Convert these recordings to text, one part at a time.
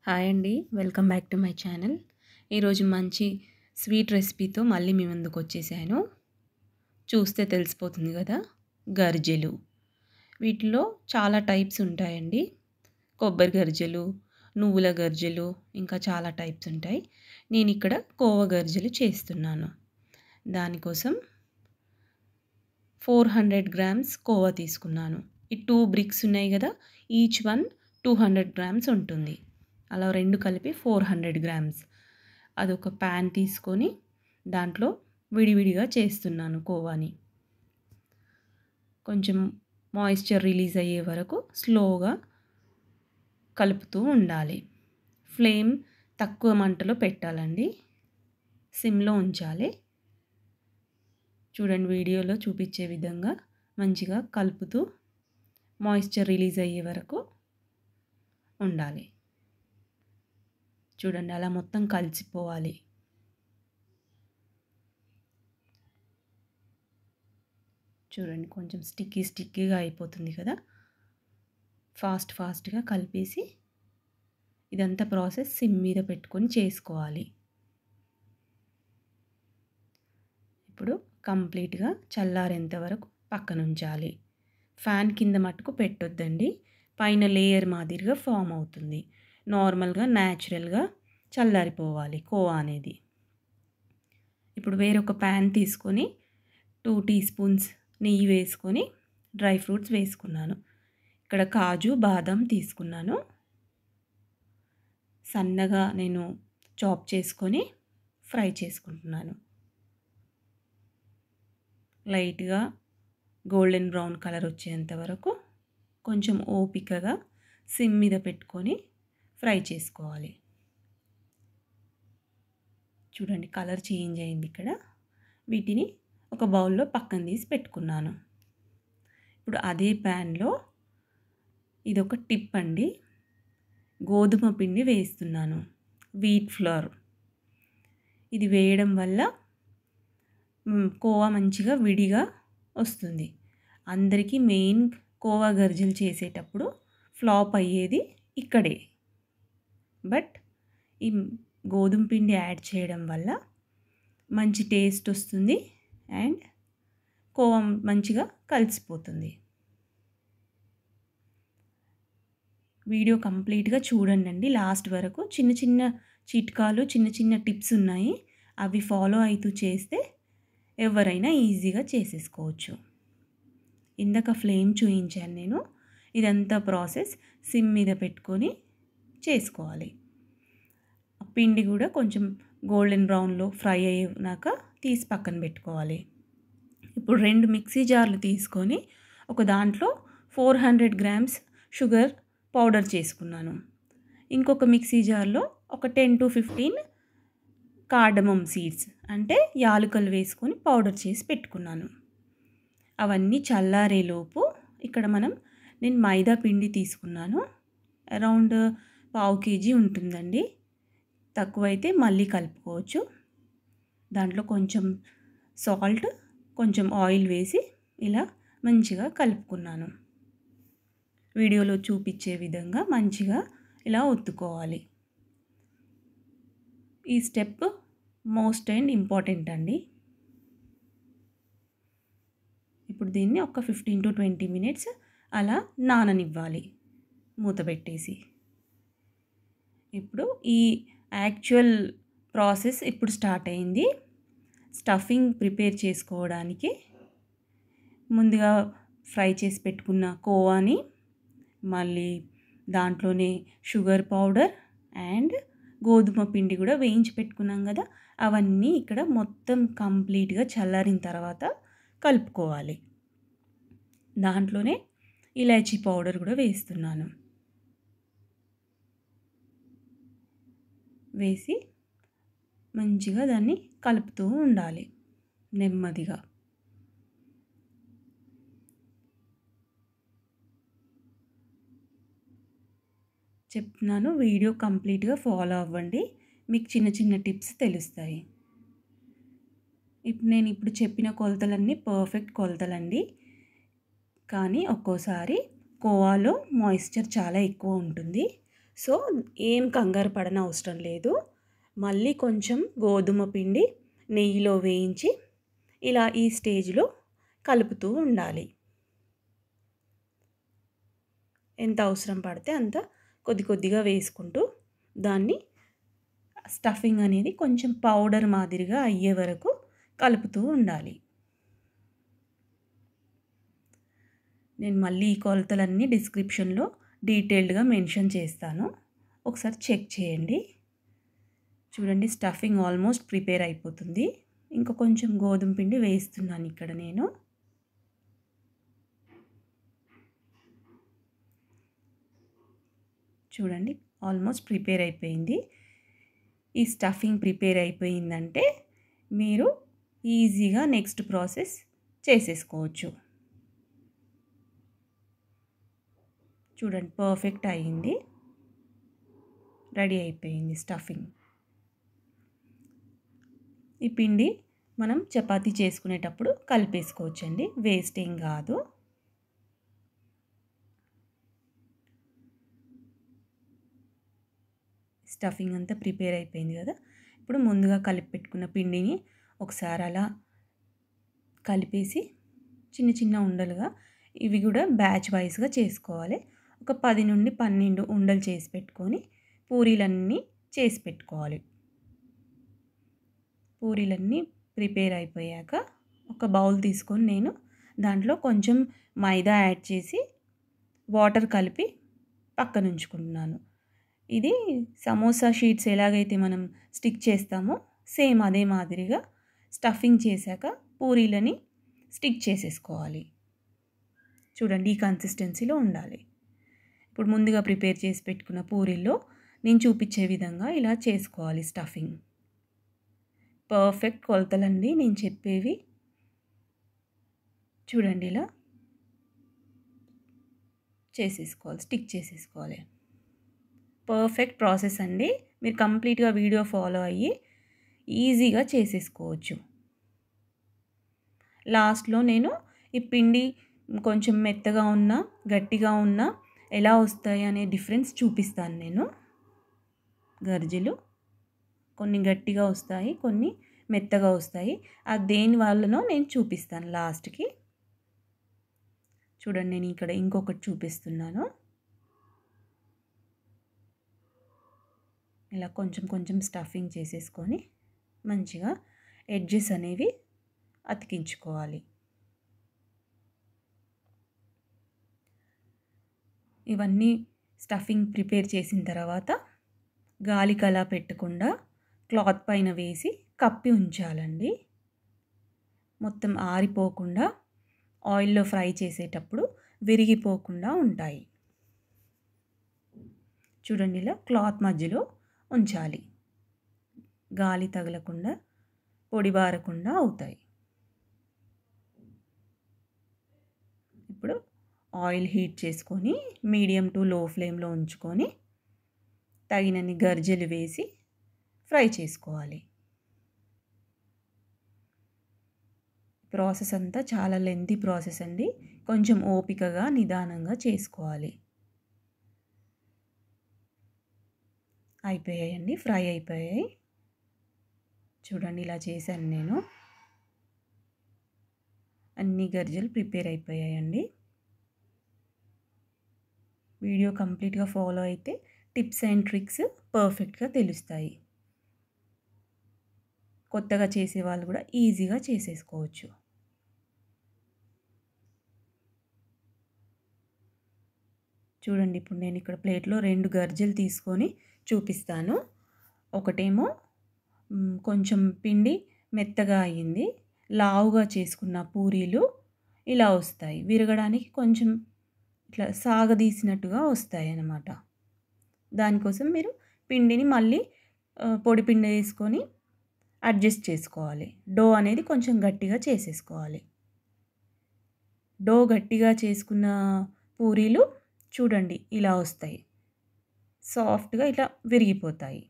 Hi అండి. Welcome back to my channel. ఈరోజు మంచి స్వీట్ రెసిపీతో మళ్ళీ మీ ముందుకు వచ్చేసాను. చూస్తే తెలిసిపోతుంది కదా, గర్జెలు. వీటిలో చాలా టైప్స్ ఉంటాయండి. కొబ్బరి గర్జెలు, నువ్వుల గర్జెలు, ఇంకా చాలా టైప్స్ ఉంటాయి. నేను ఇక్కడ కోవా గర్జెలు చేస్తున్నాను. దానికోసం 400 గ్రామ్స్ కోవా తీసుకున్నాను. ఈ 2 బ్రిక్స్ ఉన్నాయి కదా, ఈచ్ వన్ 200 గ్రామ్స్ ఉంటుంది. అలా రెండు కలిపి 400 గ్రామ్స్. అదొక ప్యాన్ తీసుకొని దాంట్లో విడివిడిగా చేస్తున్నాను కోవాని. కొంచెం మాయిశ్చర్ రిలీజ్ అయ్యే వరకు స్లోగా కలుపుతూ ఉండాలి. ఫ్లేమ్ తక్కువ మంటలో పెట్టాలండి, సిమ్లో ఉంచాలి. చూడండి, వీడియోలో చూపించే విధంగా మంచిగా కలుపుతూ మాయిశ్చర్ రిలీజ్ అయ్యే వరకు ఉండాలి. చూడండి, అలా మొత్తం కలిసిపోవాలి. చూడండి, కొంచెం స్టిక్కీగా అయిపోతుంది కదా. ఫాస్ట్గా కలిపేసి ఇదంతా ప్రాసెస్ సిమ్ మీద పెట్టుకొని చేసుకోవాలి. ఇప్పుడు కంప్లీట్గా చల్లారేంత వరకు పక్కన ఉంచాలి. ఫ్యాన్ కింద మట్టుకు పెట్టొద్దండి, పైన లేయర్ మాదిరిగా ఫామ్ అవుతుంది. నార్మల్గా న్యాచురల్గా చల్లారిపోవాలి కోవా అనేది. ఇప్పుడు వేరొక ప్యాన్ తీసుకొని 2 టీ స్పూన్స్ నెయ్యి వేసుకొని డ్రై ఫ్రూట్స్ వేసుకున్నాను. ఇక్కడ కాజు, బాదం తీసుకున్నాను. సన్నగా నేను చాప్ చేసుకొని ఫ్రై చేసుకుంటున్నాను. లైట్గా గోల్డెన్ బ్రౌన్ కలర్ వచ్చేంత వరకు కొంచెం ఓపికగా సిమ్ మీద పెట్టుకొని ఫ్రై చేసుకోవాలి. చూడండి, కలర్ చేంజ్ అయింది ఇక్కడ. వీటిని ఒక బౌల్లో పక్కన తీసి పెట్టుకున్నాను. ఇప్పుడు అదే ప్యాన్లో ఇదొక టిప్ అండి, గోధుమ పిండి వేస్తున్నాను, వీట్ ఫ్లోర్. ఇది వేయడం వల్ల కోవా మంచిగా విడిగా వస్తుంది. అందరికీ మెయిన్ కోవా గర్జెలు చేసేటప్పుడు ఫ్లాప్ అయ్యేది ఇక్కడే. బట్ ఈ గోధుమ పిండి యాడ్ చేయడం వల్ల మంచి టేస్ట్ వస్తుంది అండ్ కోవా మంచిగా కలిసిపోతుంది. వీడియో కంప్లీట్గా చూడండి లాస్ట్ వరకు. చిన్న చిన్న చిట్కాలు, చిన్న చిన్న టిప్స్ ఉన్నాయి. అవి ఫాలో అవుతూ చేస్తే ఎవరైనా ఈజీగా చేసేసుకోవచ్చు. ఇందాక ఫ్లేమ్ చూయించాను నేను. ఇదంతా ప్రాసెస్ సిమ్ మీద పెట్టుకొని చేసుకోవాలి. పిండి కూడా కొంచెం గోల్డెన్ బ్రౌన్లో ఫ్రై అయ్యాక తీసి పక్కన పెట్టుకోవాలి. ఇప్పుడు 2 మిక్సీ జార్లు తీసుకొని ఒక దాంట్లో 400 గ్రామ్స్ షుగర్ పౌడర్ చేసుకున్నాను. ఇంకొక మిక్సీ జార్లో ఒక 10 to 15 కార్డమమ్ సీడ్స్ అంటే యాలకులు వేసుకొని పౌడర్ చేసి పెట్టుకున్నాను. అవన్నీ చల్లారేలోపు ఇక్కడ నేను మైదా పిండి తీసుకున్నాను. అరౌండ్ 1/2 kg ఉంటుందండి. తక్కువైతే మళ్ళీ కలుపుకోవచ్చు. దాంట్లో కొంచెం సాల్ట్, కొంచెం ఆయిల్ వేసి ఇలా మంచిగా కలుపుకున్నాను. వీడియోలో చూపించే విధంగా మంచిగా ఇలా ఒత్తుకోవాలి. ఈ స్టెప్ మోస్ట్ అండ్ ఇంపార్టెంట్ అండి. ఇప్పుడు దీన్ని ఒక 15 to 20 minutes అలా నాననివ్వాలి మూత పెట్టేసి. ఇప్పుడు ఈ యాక్చువల్ ప్రాసెస్ ఇప్పుడు స్టార్ట్ అయింది. స్టఫింగ్ ప్రిపేర్ చేసుకోవడానికి ముందుగా ఫ్రై చేసి పెట్టుకున్న కోవాని, మళ్ళీ దాంట్లోనే షుగర్ పౌడర్ అండ్ గోధుమ పిండి కూడా వేయించి పెట్టుకున్నాం కదా, అవన్నీ ఇక్కడ మొత్తం కంప్లీట్గా చల్లారిన తర్వాత కలుపుకోవాలి. దాంట్లోనే ఇలాచీ పౌడర్ కూడా వేస్తున్నాను. వేసి మంచిగా దాన్ని కలుపుతూ ఉండాలి నెమ్మదిగా. చెప్తున్నాను, వీడియో కంప్లీట్గా ఫాలో అవ్వండి, మీకు చిన్న చిన్న టిప్స్ తెలుస్తాయి. నేను ఇప్పుడు చెప్పిన కొలతలన్నీ పర్ఫెక్ట్ కొలతలండి. కానీ ఒక్కోసారి కోవాలో మాయిశ్చర్ చాలా ఎక్కువ ఉంటుంది. సో ఏం కంగారు పడనవసరం లేదు. మళ్ళీ కొంచెం గోధుమ పిండి నెయ్యిలో వేయించి ఇలా ఈ స్టేజ్‌లో కలుపుతూ ఉండాలి. ఎంత అవసరం పడితే అంత కొద్ది కొద్దిగా వేసుకుంటూ దాన్ని స్టఫింగ్ అనేది కొంచెం పౌడర్ మాదిరిగా అయ్యే వరకు కలుపుతూ ఉండాలి. నేను మళ్ళీ ఈ కొలతలన్నీ డిస్క్రిప్షన్‌లో డీటెయిల్డ్‌గా మెన్షన్ చేస్తాను. ఒకసారి చెక్ చేయండి. చూడండి స్టఫింగ్ ఆల్మోస్ట్ ప్రిపేర్ అయిపోతుంది. ఇంకా కొంచెం గోధుమ పిండి వేస్తున్నాను ఇక్కడ నేను. చూడండి ఆల్మోస్ట్ ప్రిపేర్ అయిపోయింది. ఈ స్టఫింగ్ ప్రిపేర్ అయిపోయిందంటే మీరు ఈజీగా నెక్స్ట్ ప్రాసెస్ చేసేసుకోవచ్చు. చూడండి పర్ఫెక్ట్ అయింది. రెడీ అయిపోయింది స్టఫింగ్. ఈ పిండి మనం చపాతీ చేసుకునేటప్పుడు కలిపేసుకోవచ్చండి. వేస్ట్ ఏం కాదు. స్టఫింగ్ అంతా ప్రిపేర్ అయిపోయింది కదా. ఇప్పుడు ముందుగా కలిపి పెట్టుకున్న పిండిని ఒకసారి అలా కలిపేసి చిన్న చిన్న ఉండలుగా ఇవి కూడా బ్యాచ్ వైజ్గా చేసుకోవాలి. ఒక 10 నుండి 12 ఉండలు చేసి పెట్టుకొని పూరీలన్నీ చేసి పెట్టుకోవాలి. పూరీలన్నీ ప్రిపేర్ అయిపోయాక ఒక బౌల్ తీసుకొని నేను దాంట్లో కొంచెం మైదా యాడ్ చేసి వాటర్ కలిపి పక్కన ఉంచుకుంటున్నాను. ఇది సమోసా షీట్స్ ఎలాగైతే మనం స్టిక్ చేస్తామో సేమ్ అదే మాదిరిగా స్టఫింగ్ చేశాక పూరీలని స్టిక్ చేసేసుకోవాలి. చూడండి ఈ కన్సిస్టెన్సీలో ఉండాలి. ఇప్పుడు ముందుగా ప్రిపేర్ చేసి పెట్టుకున్న పూరీల్లో నేను చూపించే విధంగా ఇలా చేసుకోవాలి స్టఫింగ్. పర్ఫెక్ట్ కొలతలండి నేను చెప్పేవి. చూడండి ఇలా చేసేసుకోవాలి, స్టిక్ చేసేసుకోవాలి. పర్ఫెక్ట్ ప్రాసెస్ అండి. మీరు కంప్లీట్గా వీడియో ఫాలో అయ్యి ఈజీగా చేసేసుకోవచ్చు. లాస్ట్లో నేను ఈ పిండి కొంచెం మెత్తగా ఉన్నా గట్టిగా ఉన్నా ఎలా వస్తాయి అనే డిఫరెన్స్ చూపిస్తాను నేను. గర్జెలు కొన్ని గట్టిగా వస్తాయి, కొన్ని మెత్తగా వస్తాయి. అది దేని వల్లనో నేను చూపిస్తాను లాస్ట్కి. చూడండి నేను ఇక్కడ ఇంకొకటి చూపిస్తున్నాను. ఇలా కొంచెం కొంచెం స్టఫింగ్ చేసేసుకొని మంచిగా ఎడ్జెస్ అనేవి అతికించుకోవాలి. ఇవన్నీ స్టఫింగ్ ప్రిపేర్ చేసిన తర్వాత గాలికి అలా పెట్టకుండా క్లాత్ పైన వేసి కప్పి ఉంచాలండి. మొత్తం ఆరిపోకుండా ఆయిల్లో ఫ్రై చేసేటప్పుడు విరిగిపోకుండా ఉంటాయి. చూడండి ఇలా క్లాత్ మధ్యలో ఉంచాలి. గాలి తగలకుండా పొడిబారకుండా అవుతాయి. ఇప్పుడు ఆయిల్ హీట్ చేసుకొని మీడియం టు లో ఫ్లేమ్లో ఉంచుకొని తగినన్ని గర్జెలు వేసి ఫ్రై చేసుకోవాలి. ప్రాసెస్ అంతా చాలా లెంతీ ప్రాసెస్ అండి. కొంచెం ఓపికగా నిదానంగా చేసుకోవాలి. అయిపోయాయండి, ఫ్రై అయిపోయాయి. చూడండి ఇలా చేశాను నేను. అన్ని గర్జెలు ప్రిపేర్ అయిపోయాయండి. వీడియో కంప్లీట్గా ఫాలో అయితే టిప్స్ అండ్ ట్రిక్స్ పర్ఫెక్ట్గా తెలుస్తాయి. కొత్తగా చేసే వాళ్ళు కూడా ఈజీగా చేసేసుకోవచ్చు. చూడండి ఇప్పుడు నేను ఇక్కడ ప్లేట్లో 2 గర్జెలు తీసుకొని చూపిస్తాను. ఒకటేమో కొంచెం పిండి మెత్తగా అయ్యింది. లావుగా చేసుకున్న పూరీలు ఇలా వస్తాయి. విరగడానికి కొంచెం ఇట్లా సాగదీసినట్టుగా వస్తాయి అన్నమాట. దానికోసం మీరు పిండిని మళ్ళీ పొడి పిండి వేసుకొని అడ్జస్ట్ చేసుకోవాలి. డో అనేది కొంచెం గట్టిగా చేసేసుకోవాలి. డో గట్టిగా చేసుకున్న పూరీలు చూడండి ఇలా వస్తాయి. సాఫ్ట్గా ఇట్లా విరిగిపోతాయి.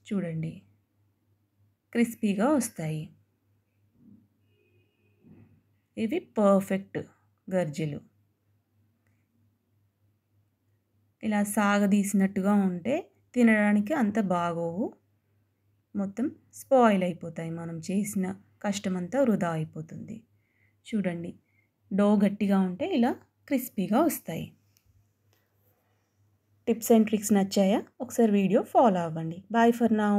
చూడండి క్రిస్పీగా వస్తాయి. ఇవి పర్ఫెక్ట్ గర్జెలు. ఇలా సాగదీసినట్టుగా ఉంటే తినడానికి అంత బాగోవు, మొత్తం స్పాయిల్ అయిపోతాయి. మనం చేసిన కష్టమంతా వృధా అయిపోతుంది. చూడండి, డో గట్టిగా ఉంటే ఇలా క్రిస్పీగా వస్తాయి. టిప్స్ అండ్ ట్రిక్స్ నచ్చాయా? ఒకసారి వీడియో ఫాలో అవ్వండి. Bye for now.